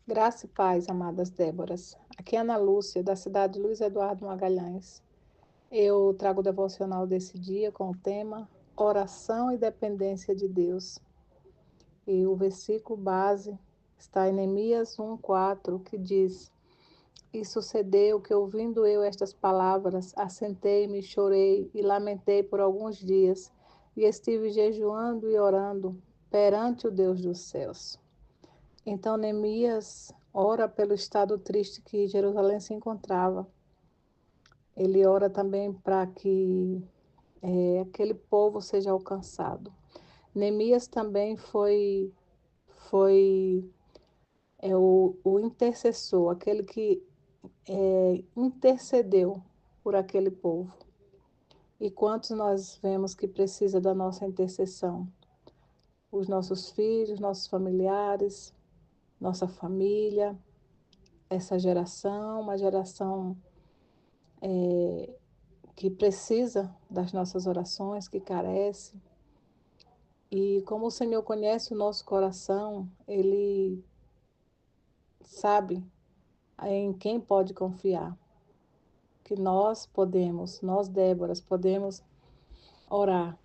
Graça e paz, amadas Déboras. Aqui é Ana Lúcia, da cidade de Luiz Eduardo Magalhães. Eu trago o devocional desse dia com o tema Oração e Dependência de Deus. E o versículo base está em Neemias 1:4, que diz: E sucedeu que, ouvindo eu estas palavras, assentei-me, chorei e lamentei por alguns dias, e estive jejuando e orando perante o Deus dos céus. Então Neemias ora pelo estado triste que Jerusalém se encontrava. Ele ora também para que aquele povo seja alcançado. Neemias também foi o intercessor, aquele que intercedeu por aquele povo. E quantos nós vemos que precisa da nossa intercessão? Os nossos filhos, nossos familiares, nossa família, essa geração, uma geração que precisa das nossas orações, que carece. E como o Senhor conhece o nosso coração, Ele sabe em quem pode confiar. Que nós Déboras, podemos orar,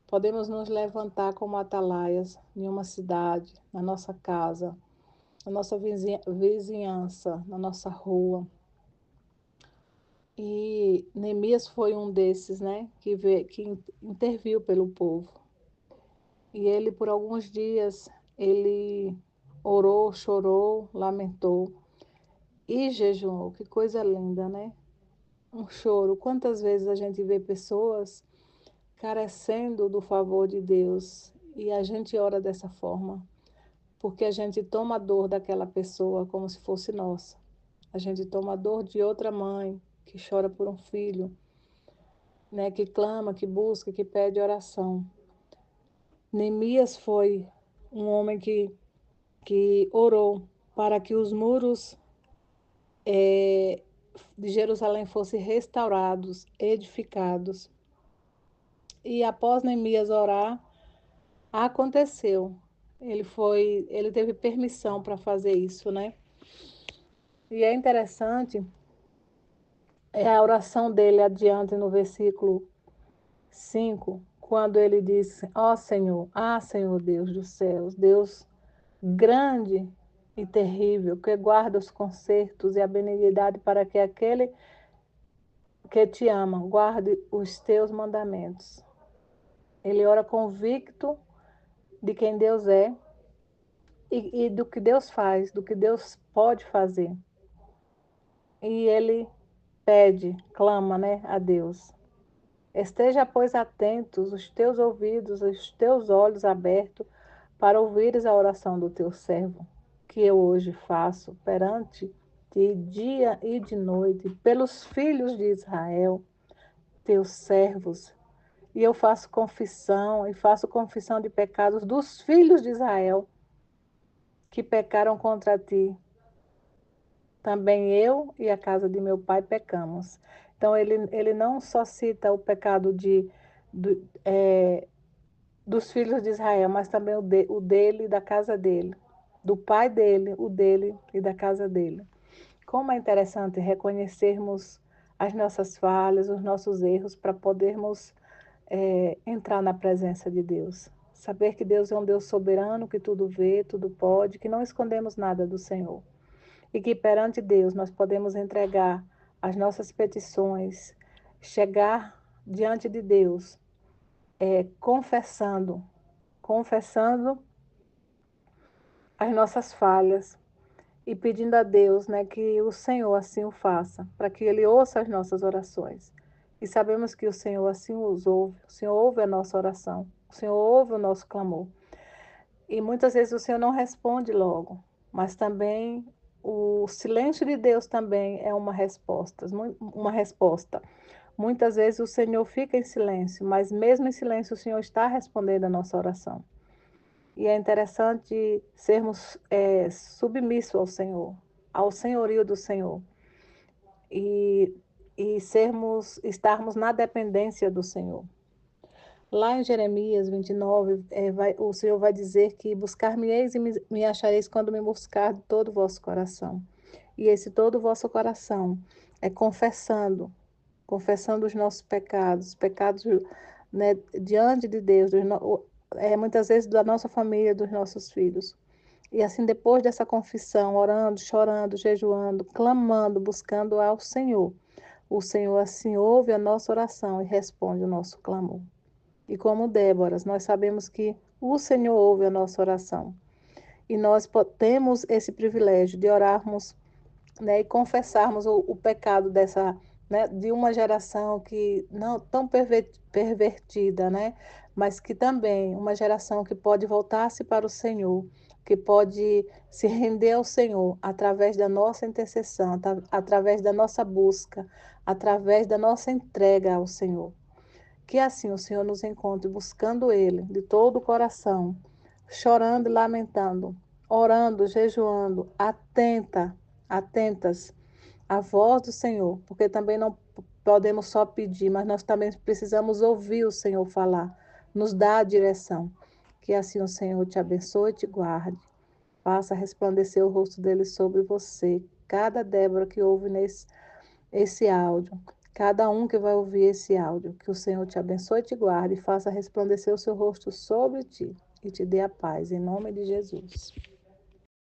podemos nos levantar como atalaias em uma cidade, na nossa casa, na nossa vizinhança, na nossa rua. E Neemias foi um desses, né, que interviu pelo povo. E ele, por alguns dias, ele orou, chorou, lamentou e jejuou. Que coisa linda, né? Um choro. Quantas vezes a gente vê pessoas carecendo do favor de Deus e a gente ora dessa forma, porque a gente toma a dor daquela pessoa como se fosse nossa. A gente toma a dor de outra mãe que chora por um filho, né, que clama, que busca, que pede oração. Neemias foi um homem que orou para que os muros de Jerusalém fossem restaurados, edificados. E após Neemias orar, aconteceu. Ele teve permissão para fazer isso, né? E é interessante a oração dele adiante no versículo 5, quando ele disse: Ó Senhor, Senhor Deus dos céus, Deus grande e terrível, que guarda os consertos e a benignidade para que aquele que te ama guarde os teus mandamentos. Ele ora convicto de quem Deus é e do que Deus faz, do que Deus pode fazer. E ele pede, clama, né, a Deus. Esteja, pois, atentos os teus ouvidos, os teus olhos abertos, para ouvires a oração do teu servo, que eu hoje faço perante ti dia e de noite, pelos filhos de Israel, teus servos. E eu faço confissão de pecados dos filhos de Israel, que pecaram contra ti. Também eu e a casa de meu pai pecamos. Então, ele não só cita o pecado do, é, dos filhos de Israel, mas também o dele e da casa dele, do pai dele, o dele e da casa dele. Como é interessante reconhecermos as nossas falhas, os nossos erros, para podermos entrar na presença de Deus. Saber que Deus é um Deus soberano, que tudo vê, tudo pode, que não escondemos nada do Senhor. E que perante Deus nós podemos entregar as nossas petições, chegar diante de Deus, confessando as nossas falhas e pedindo a Deus, né, que o Senhor assim o faça, para que Ele ouça as nossas orações. E sabemos que o Senhor assim os ouve, o Senhor ouve a nossa oração, o Senhor ouve o nosso clamor. E muitas vezes o Senhor não responde logo, mas também o silêncio de Deus também é uma resposta. Muitas vezes o Senhor fica em silêncio, mas mesmo em silêncio o Senhor está respondendo a nossa oração. E é interessante sermos submissos ao Senhor, ao senhorio do Senhor, e estarmos na dependência do Senhor. Lá em Jeremias 29, o Senhor vai dizer que buscar-me-eis e me achareis quando me buscar de todo o vosso coração. E esse todo o vosso coração é confessando os nossos pecados, pecados, né, diante de Deus, muitas vezes da nossa família, dos nossos filhos. E assim, depois dessa confissão, orando, chorando, jejuando, clamando, buscando ao Senhor, o Senhor assim ouve a nossa oração e responde o nosso clamor. E como Déboras, nós sabemos que o Senhor ouve a nossa oração. E nós temos esse privilégio de orarmos, né, e confessarmos o pecado dessa, né, de uma geração que não tão pervertida, né, mas que também uma geração que pode voltar-se para o Senhor, que pode se render ao Senhor através da nossa intercessão, através da nossa busca, através da nossa entrega ao Senhor. Que assim o Senhor nos encontre buscando Ele de todo o coração, chorando e lamentando, orando, jejuando, atentas à voz do Senhor, porque também não podemos só pedir, mas nós também precisamos ouvir o Senhor falar, nos dar a direção. Que assim o Senhor te abençoe e te guarde, faça resplandecer o rosto dele sobre você. Cada Débora que ouve esse áudio, cada um que vai ouvir esse áudio, que o Senhor te abençoe e te guarde e faça resplandecer o seu rosto sobre ti e te dê a paz, em nome de Jesus.